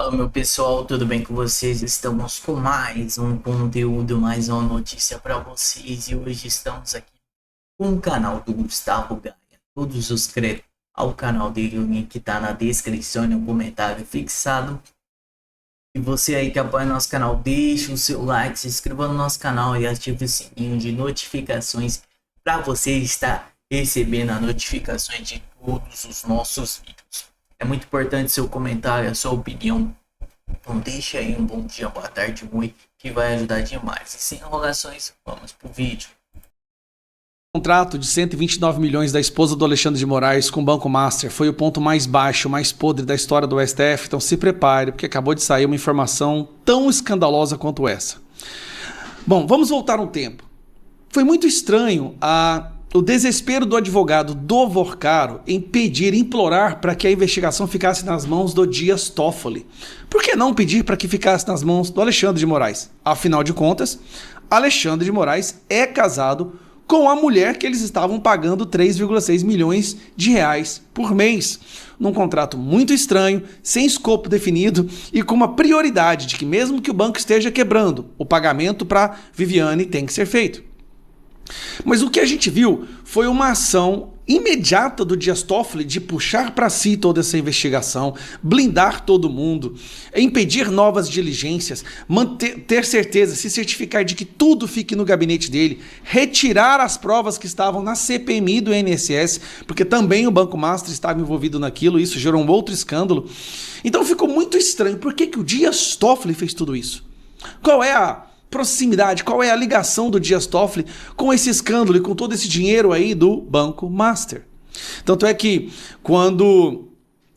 Fala meu pessoal, tudo bem com vocês? Estamos com mais um conteúdo, mais uma notícia para vocês e hoje estamos aqui com o canal do Gustavo Gaia. Todos os créditos ao canal dele, o link está na descrição e no comentário fixado. E você aí que apoia nosso canal, deixa o seu like, se inscreva no nosso canal e ative o sininho de notificações para você estar recebendo as notificações de todos os nossos vídeos. É muito importante seu comentário, a sua opinião. Então deixa aí um bom dia, boa tarde, muito, que vai ajudar demais. E sem enrolações, vamos pro vídeo. O contrato de 129 milhões da esposa do Alexandre de Moraes com o Banco Master foi o ponto mais baixo, mais podre da história do STF, então se prepare, porque acabou de sair uma informação tão escandalosa quanto essa. Bom, vamos voltar um tempo. Foi muito estranho o desespero do advogado do Vorcaro em pedir, implorar para que a investigação ficasse nas mãos do Dias Toffoli. Por que não pedir para que ficasse nas mãos do Alexandre de Moraes? Afinal de contas, Alexandre de Moraes é casado com a mulher que eles estavam pagando 3,6 milhões de reais por mês, num contrato muito estranho, sem escopo definido e com uma prioridade de que mesmo que o banco esteja quebrando, o pagamento para Viviane tem que ser feito. Mas o que a gente viu foi uma ação imediata do Dias Toffoli de puxar para si toda essa investigação, blindar todo mundo, impedir novas diligências, ter certeza, se certificar de que tudo fique no gabinete dele, retirar as provas que estavam na CPMI do INSS, porque também o Banco Master estava envolvido naquilo, isso gerou um outro escândalo. Então ficou muito estranho. Por que o Dias Toffoli fez tudo isso? Qual é a proximidade, qual é a ligação do Dias Toffoli com esse escândalo e com todo esse dinheiro aí do Banco Master? Tanto é que quando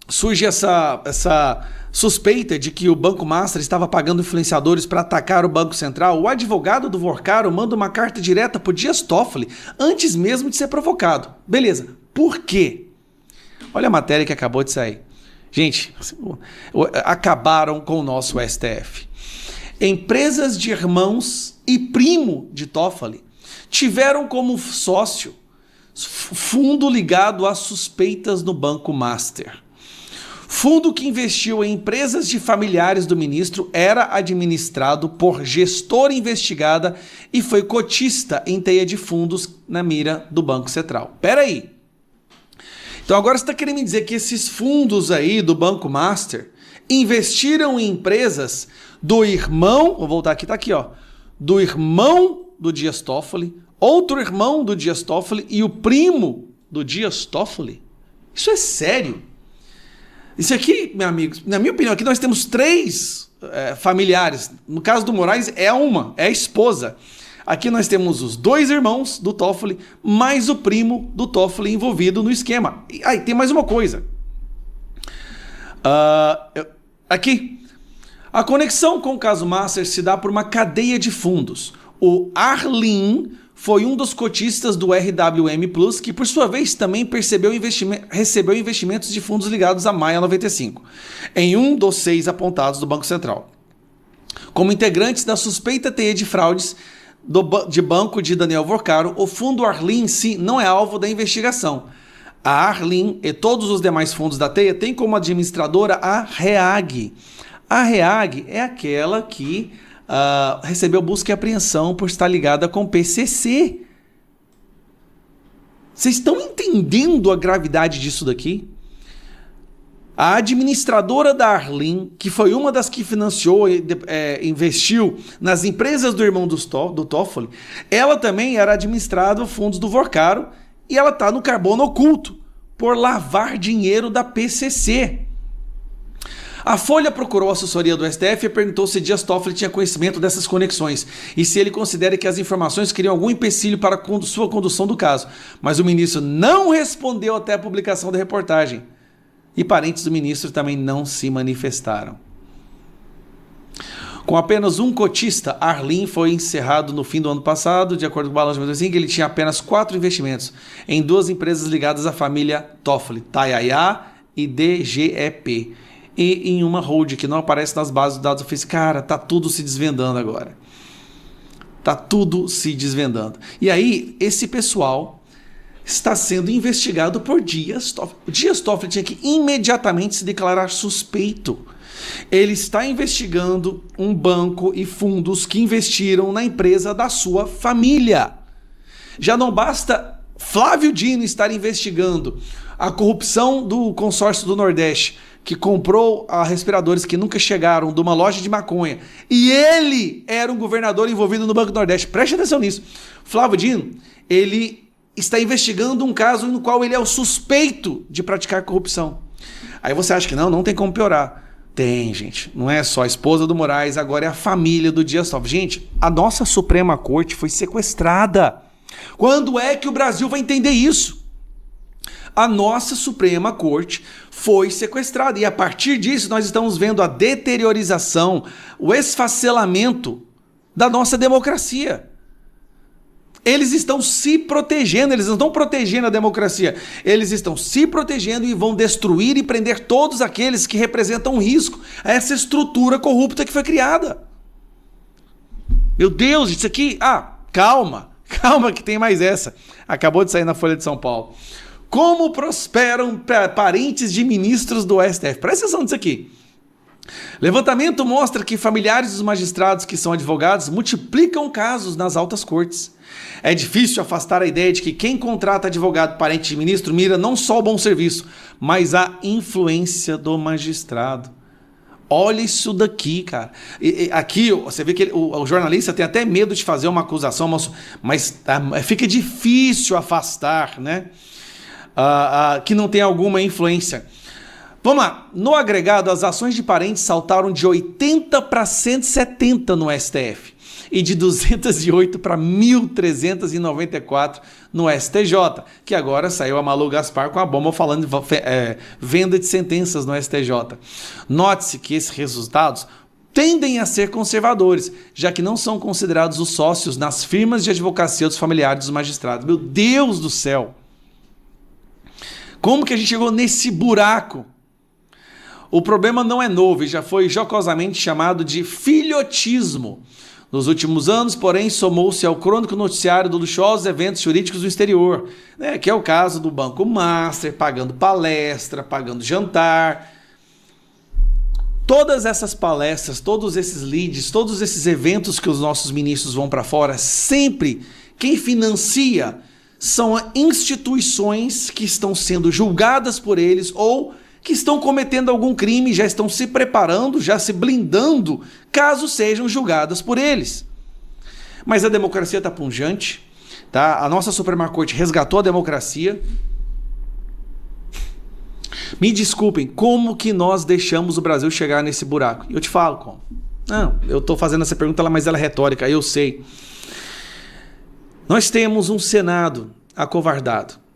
surge essa suspeita de que o Banco Master estava pagando influenciadores para atacar o Banco Central, o advogado do Vorcaro manda uma carta direta para o Dias Toffoli antes mesmo de ser provocado. Beleza, por quê? Olha a matéria que acabou de sair. Gente, acabaram com o nosso STF. Empresas de irmãos e primo de Toffoli tiveram como sócio fundo ligado a suspeitas no Banco Master. Fundo que investiu em empresas de familiares do ministro era administrado por gestora investigada e foi cotista em teia de fundos na mira do Banco Central. Pera aí. Então agora você está querendo me dizer que esses fundos aí do Banco Master investiram em empresas do irmão, vou voltar aqui, tá aqui, ó, do irmão do Dias Toffoli, outro irmão do Dias Toffoli e o primo do Dias Toffoli? Isso é sério. Isso aqui, meus amigos, na minha opinião, aqui nós temos três familiares. No caso do Moraes é a esposa. Aqui nós temos os dois irmãos do Toffoli, mais o primo do Toffoli envolvido no esquema. E aí tem mais uma coisa. Aqui. A conexão com o caso Master se dá por uma cadeia de fundos. O Arlin foi um dos cotistas do RWM Plus, que por sua vez também recebeu investimentos de fundos ligados à Maia 95, em um dos 6 apontados do Banco Central. Como integrantes da suspeita teia de fraudes de banco de Daniel Vorcaro, o fundo Arlin em si não é alvo da investigação. A Arlin e todos os demais fundos da teia têm como administradora a REAG. A REAG é aquela que recebeu busca e apreensão por estar ligada com o PCC. Vocês estão entendendo a gravidade disso daqui? A administradora da Arlin, que foi uma das que financiou e investiu nas empresas do irmão do Toffoli, ela também era administrada fundos do Vorcaro e ela está no carbono oculto por lavar dinheiro da PCC. A Folha procurou a assessoria do STF e perguntou se Dias Toffoli tinha conhecimento dessas conexões e se ele considera que as informações criam algum empecilho para sua condução do caso. Mas o ministro não respondeu até a publicação da reportagem. E parentes do ministro também não se manifestaram. Com apenas um cotista, Arlin foi encerrado no fim do ano passado, de acordo com o balanço de 2005, ele tinha apenas 4 investimentos em 2 empresas ligadas à família Toffoli, Tayaya e DGEP. E em uma hold que não aparece nas bases de dados. Eu falei, cara, tá tudo se desvendando agora. Tá tudo se desvendando. E aí, esse pessoal está sendo investigado por Dias Toffoli. O Dias Toffoli tinha que imediatamente se declarar suspeito. Ele está investigando um banco e fundos que investiram na empresa da sua família. Já não basta Flávio Dino estar investigando a corrupção do consórcio do Nordeste, que comprou respiradores que nunca chegaram de uma loja de maconha, e ele era um governador envolvido no Banco do Nordeste. Preste atenção nisso. Flávio Dino, ele está investigando um caso no qual ele é o suspeito de praticar corrupção. Aí você acha que não tem como piorar. Tem, gente. Não é só a esposa do Moraes, agora é a família do Dias Toffoli. Gente, a nossa Suprema Corte foi sequestrada. Quando é que o Brasil vai entender isso? A nossa Suprema Corte foi sequestrada. E a partir disso nós estamos vendo a deteriorização, o esfacelamento da nossa democracia. Eles estão se protegendo, eles não estão protegendo a democracia. Eles estão se protegendo e vão destruir e prender todos aqueles que representam um risco a essa estrutura corrupta que foi criada. Meu Deus, isso aqui... calma que tem mais essa. Acabou de sair na Folha de São Paulo. Como prosperam parentes de ministros do STF? Presta atenção nisso aqui. Levantamento mostra que familiares dos magistrados que são advogados multiplicam casos nas altas cortes. É difícil afastar a ideia de que quem contrata advogado parente de ministro mira não só o bom serviço, mas a influência do magistrado. Olha isso daqui, cara. Aqui você vê que o jornalista tem até medo de fazer uma acusação, mas fica difícil afastar, né? Que não tem alguma influência. Vamos lá. No agregado, as ações de parentes saltaram de 80 para 170 no STF e de 208 para 1.394 no STJ, que agora saiu a Malu Gaspar com a bomba falando de venda de sentenças no STJ. Note-se que esses resultados tendem a ser conservadores, já que não são considerados os sócios nas firmas de advocacia dos familiares dos magistrados. Meu Deus do céu! Como que a gente chegou nesse buraco? O problema não é novo e já foi jocosamente chamado de filhotismo. Nos últimos anos, porém, somou-se ao crônico noticiário dos luxuosos eventos jurídicos do exterior, né, que é o caso do Banco Master, pagando palestra, pagando jantar. Todas essas palestras, todos esses leads, todos esses eventos que os nossos ministros vão para fora, sempre quem financia são instituições que estão sendo julgadas por eles ou que estão cometendo algum crime, já estão se preparando, já se blindando, caso sejam julgadas por eles. Mas a democracia está pungente, tá? A nossa Suprema Corte resgatou a democracia. Me desculpem, como que nós deixamos o Brasil chegar nesse buraco? Eu te falo como. Não, eu estou fazendo essa pergunta, mas ela é retórica, eu sei. Nós temos um Senado acovardado.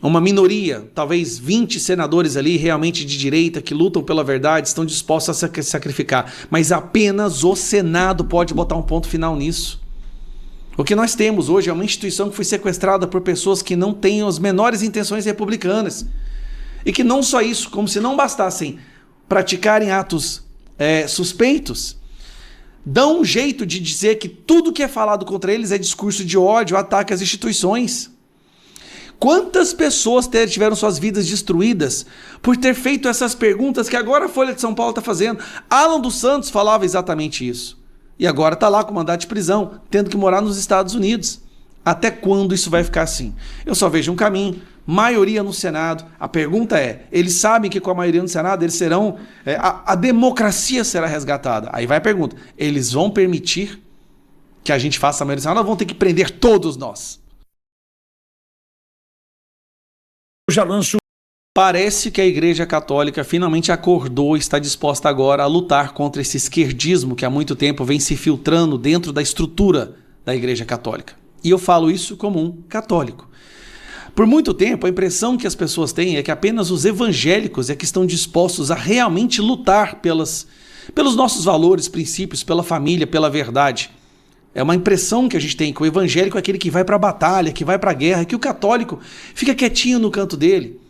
Uma minoria, talvez 20 senadores ali realmente de direita que lutam pela verdade, estão dispostos a se sacrificar. Mas apenas o Senado pode botar um ponto final nisso. O que nós temos hoje é uma instituição que foi sequestrada por pessoas que não têm as menores intenções republicanas. E que não só isso, como se não bastassem praticarem atos suspeitos, dão um jeito de dizer que tudo que é falado contra eles é discurso de ódio, ataque às instituições. Quantas pessoas tiveram suas vidas destruídas por ter feito essas perguntas que agora a Folha de São Paulo está fazendo? Alan dos Santos falava exatamente isso. E agora está lá com mandado de prisão, tendo que morar nos Estados Unidos. Até quando isso vai ficar assim? Eu só vejo um caminho. Maioria no Senado. A pergunta é, eles sabem que com a maioria no Senado eles serão... a democracia será resgatada. Aí vai a pergunta, eles vão permitir que a gente faça a maioria no Senado ou vão ter que prender todos nós? Já lanço. Parece que a Igreja Católica finalmente acordou e está disposta agora a lutar contra esse esquerdismo que há muito tempo vem se filtrando dentro da estrutura da Igreja Católica. E eu falo isso como um católico. Por muito tempo, a impressão que as pessoas têm é que apenas os evangélicos é que estão dispostos a realmente lutar pelos nossos valores, princípios, pela família, pela verdade. É uma impressão que a gente tem que o evangélico é aquele que vai para a batalha, que vai para a guerra, que o católico fica quietinho no canto dele.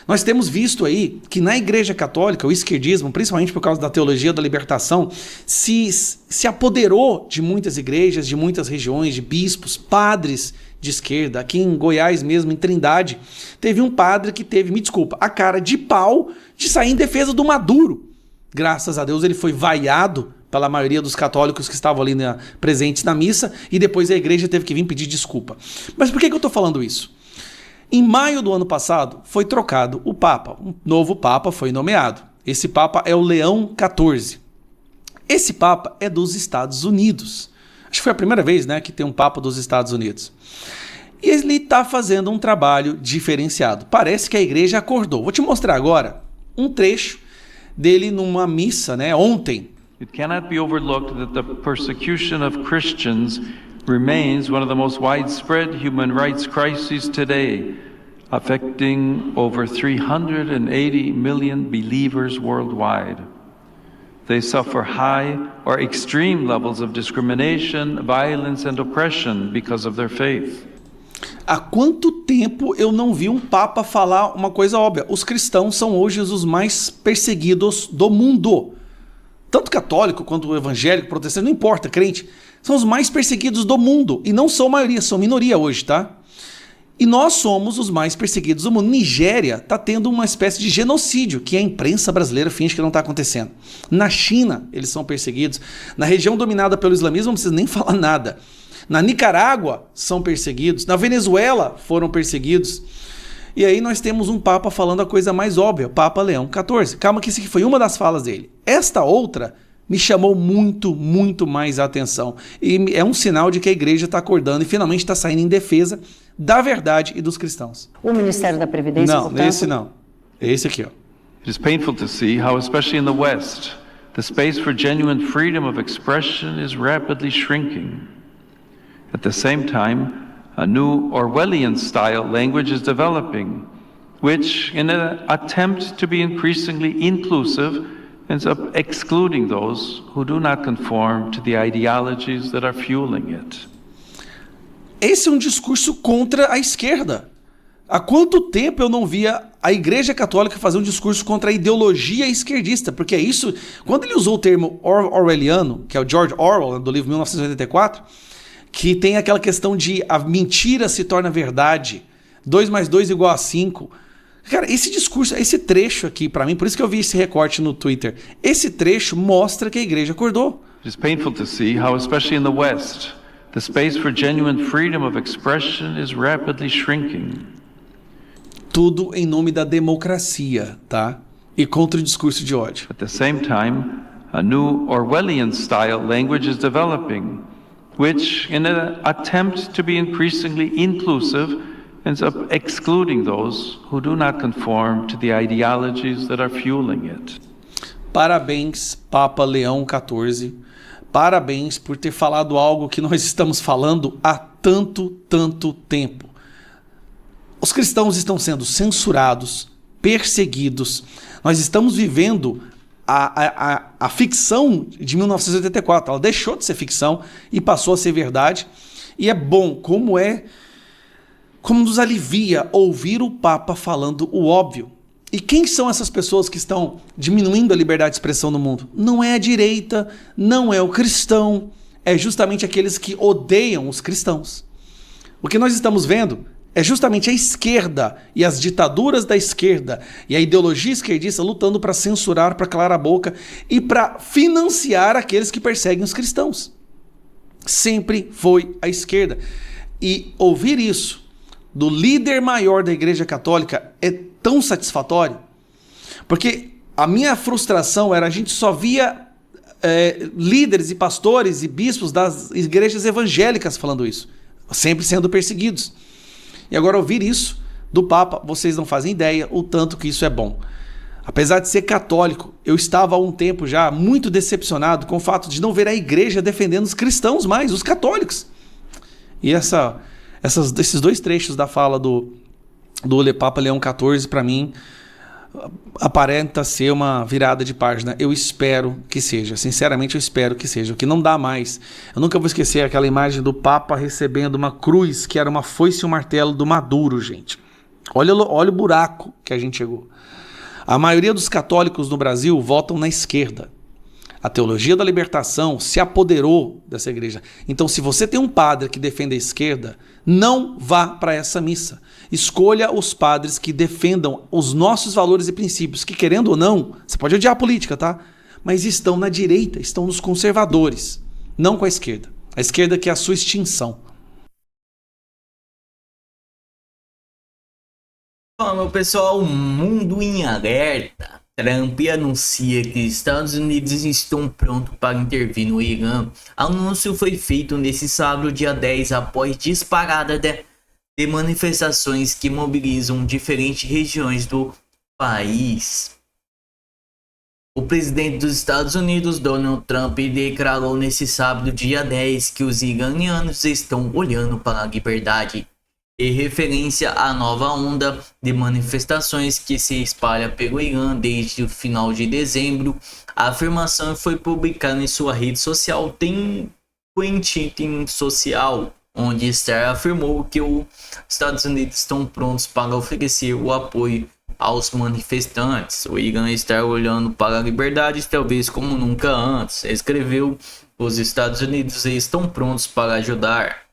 Nós temos visto aí que na Igreja Católica, o esquerdismo, principalmente por causa da teologia da libertação, se apoderou de muitas igrejas, de muitas regiões, de bispos, padres de esquerda. Aqui em Goiás mesmo, em Trindade, teve um padre que teve, me desculpa, a cara de pau de sair em defesa do Maduro. Graças a Deus ele foi vaiado pela maioria dos católicos que estavam ali presentes na missa, e depois a igreja teve que vir pedir desculpa. Mas por que eu estou falando isso? Em maio do ano passado foi trocado o Papa, um novo Papa foi nomeado. Esse Papa é o Leão XIV. Esse Papa é dos Estados Unidos. Acho que foi a primeira vez, né, que tem um Papa dos Estados Unidos. E ele está fazendo um trabalho diferenciado. Parece que a igreja acordou. Vou te mostrar agora um trecho dele numa missa, né, ontem. It cannot be overlooked that the persecution of Christians remains one of the most widespread human rights crises today, affecting over 380 million believers worldwide. They suffer high or extreme levels of discrimination, violence and oppression because of their faith. Há quanto tempo eu não vi um Papa falar uma coisa óbvia? Os cristãos são hoje os mais perseguidos do mundo. Tanto católico quanto evangélico, protestante, não importa, crente, são os mais perseguidos do mundo. E não são maioria, são minoria hoje, tá? E nós somos os mais perseguidos do mundo. Nigéria está tendo uma espécie de genocídio, que a imprensa brasileira finge que não está acontecendo. Na China, eles são perseguidos. Na região dominada pelo islamismo, não precisa nem falar nada. Na Nicarágua, são perseguidos. Na Venezuela, foram perseguidos. E aí nós temos um Papa falando a coisa mais óbvia, Papa Leão XIV. Calma que isso aqui foi uma das falas dele. Esta outra me chamou muito, muito mais a atenção. E é um sinal de que a igreja está acordando e finalmente está saindo em defesa da verdade e dos cristãos. O Ministério da Previdência, não, portanto... esse não. Esse aqui, ó. It is painful to see how, especially in the West, the space for genuine freedom of expression is rapidly shrinking. At the same time, a new Orwellian-style language is developing, which, in an attempt to be increasingly inclusive, ends up excluding those who do not conform to the ideologies that are fueling it. Esse é um discurso contra a esquerda. Há quanto tempo eu não via a Igreja Católica fazer um discurso contra a ideologia esquerdista? Porque é isso, quando ele usou o termo orwelliano, que é o George Orwell, do livro 1984, que tem aquela questão de a mentira se torna verdade, 2 mais 2 igual a 5. Cara, esse discurso, esse trecho aqui, pra mim, por isso que eu vi esse recorte no Twitter, esse trecho mostra que a igreja acordou. It is painful to see how, especially in the West, the space for genuine freedom of expression is rapidly shrinking. Tudo em nome da democracia, tá? E contra o discurso de ódio. At the same time, a new Orwellian-style language is developing, which, in an attempt to be increasingly inclusive, ends up excluding those who do not conform to the ideologies that are fueling it. Parabéns, Papa Leão XIV. Parabéns por ter falado algo que nós estamos falando há tanto tempo. Os cristãos estão sendo censurados, perseguidos. Nós estamos vivendo a ficção de 1984. Ela deixou de ser ficção e passou a ser verdade. E é bom, como nos alivia ouvir o Papa falando o óbvio. E quem são essas pessoas que estão diminuindo a liberdade de expressão no mundo? Não é a direita, não é o cristão, é justamente aqueles que odeiam os cristãos. O que nós estamos vendo é justamente a esquerda e as ditaduras da esquerda e a ideologia esquerdista lutando para censurar, para calar a boca e para financiar aqueles que perseguem os cristãos. Sempre foi a esquerda. E ouvir isso do líder maior da Igreja Católica é tão satisfatório, porque a minha frustração era a gente só via líderes e pastores e bispos das igrejas evangélicas falando isso, sempre sendo perseguidos. E agora ouvir isso do Papa, vocês não fazem ideia o tanto que isso é bom. Apesar de ser católico, eu estava há um tempo já muito decepcionado com o fato de não ver a igreja defendendo os cristãos mais, os católicos. E esses 2 trechos da fala do Papa Leão XIV, para mim, aparenta ser uma virada de página. Eu espero que seja, sinceramente eu espero que seja, o que não dá mais. Eu nunca vou esquecer aquela imagem do Papa recebendo uma cruz, que era uma foice e um martelo do Maduro, gente. Olha o buraco que a gente chegou. A maioria dos católicos no Brasil votam na esquerda. A teologia da libertação se apoderou dessa igreja. Então, se você tem um padre que defende a esquerda, não vá para essa missa. Escolha os padres que defendam os nossos valores e princípios, que querendo ou não, você pode odiar a política, tá? mas estão na direita, estão nos conservadores, não com a esquerda. A esquerda quer a sua extinção. Fala, meu pessoal, mundo em alerta. Trump anuncia que Estados Unidos estão prontos para intervir no Irã. Anúncio foi feito nesse sábado, dia 10, após disparada de manifestações que mobilizam diferentes regiões do país. O presidente dos Estados Unidos, Donald Trump, declarou nesse sábado, dia 10, que os iranianos estão olhando para a liberdade, em referência à nova onda de manifestações que se espalha pelo Irã desde o final de dezembro. A afirmação foi publicada em sua rede social Twitter social, onde Star afirmou que os Estados Unidos estão prontos para oferecer o apoio aos manifestantes. O Irã está olhando para a liberdade, talvez como nunca antes. Escreveu: os Estados Unidos estão prontos para ajudar.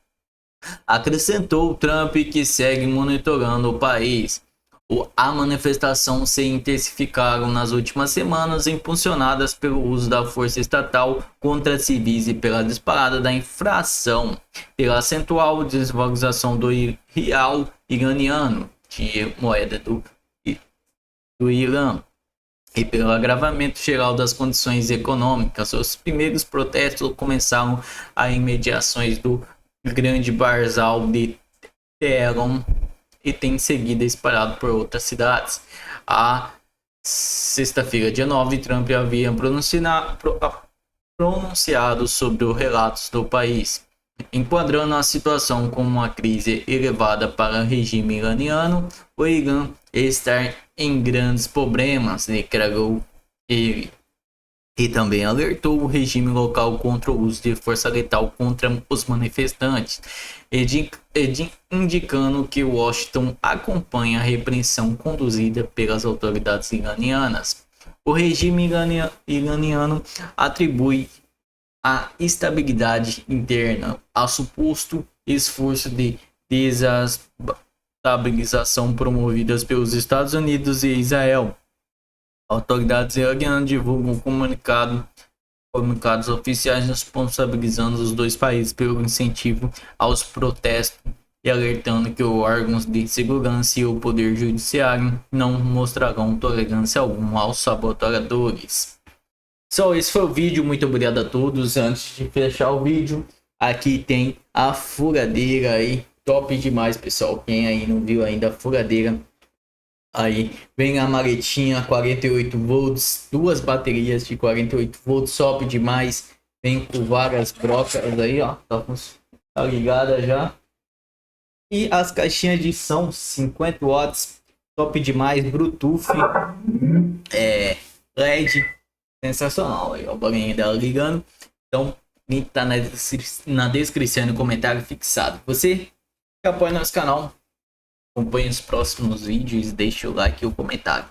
Acrescentou Trump, que segue monitorando o país. A manifestação se intensificaram nas últimas semanas, impulsionadas pelo uso da força estatal contra civis e pela disparada da inflação, pela acentual desvalorização do real iraniano, de moeda do Irã, e pelo agravamento geral das condições econômicas. Os primeiros protestos começaram em imediações do Grande Bazar de Teherã e tem seguido espalhado por outras cidades. A sexta-feira, dia 9, Trump havia pronunciado sobre os relatos do país, enquadrando a situação como uma crise elevada para o regime iraniano. O Irã está em grandes problemas, declarou ele. E também alertou o regime local contra o uso de força letal contra os manifestantes, indicando que Washington acompanha a repressão conduzida pelas autoridades iranianas. O regime iraniano atribui a instabilidade interna a suposto esforço de desestabilização promovidas pelos Estados Unidos e Israel. Autoridades iranianas divulgam comunicados oficiais responsabilizando os dois países pelo incentivo aos protestos e alertando que os órgãos de segurança e o poder judiciário não mostrarão tolerância alguma aos sabotadores. Esse foi o vídeo, muito obrigado a todos. Antes de fechar o vídeo, aqui tem a furadeira aí, top demais, pessoal. Quem aí não viu ainda a furadeira, aí vem a maletinha 48 volts, duas baterias de 48 volts, top demais. Vem com várias brocas aí, ó, tá ligada já. E as caixinhas de som 50 watts, top demais, Bluetooth, LED, sensacional aí, ó, o barulhinho dela ligando. Então, link tá na descrição e no comentário fixado. Você que apoia nosso canal, acompanhe os próximos vídeos, deixe o like e o comentário.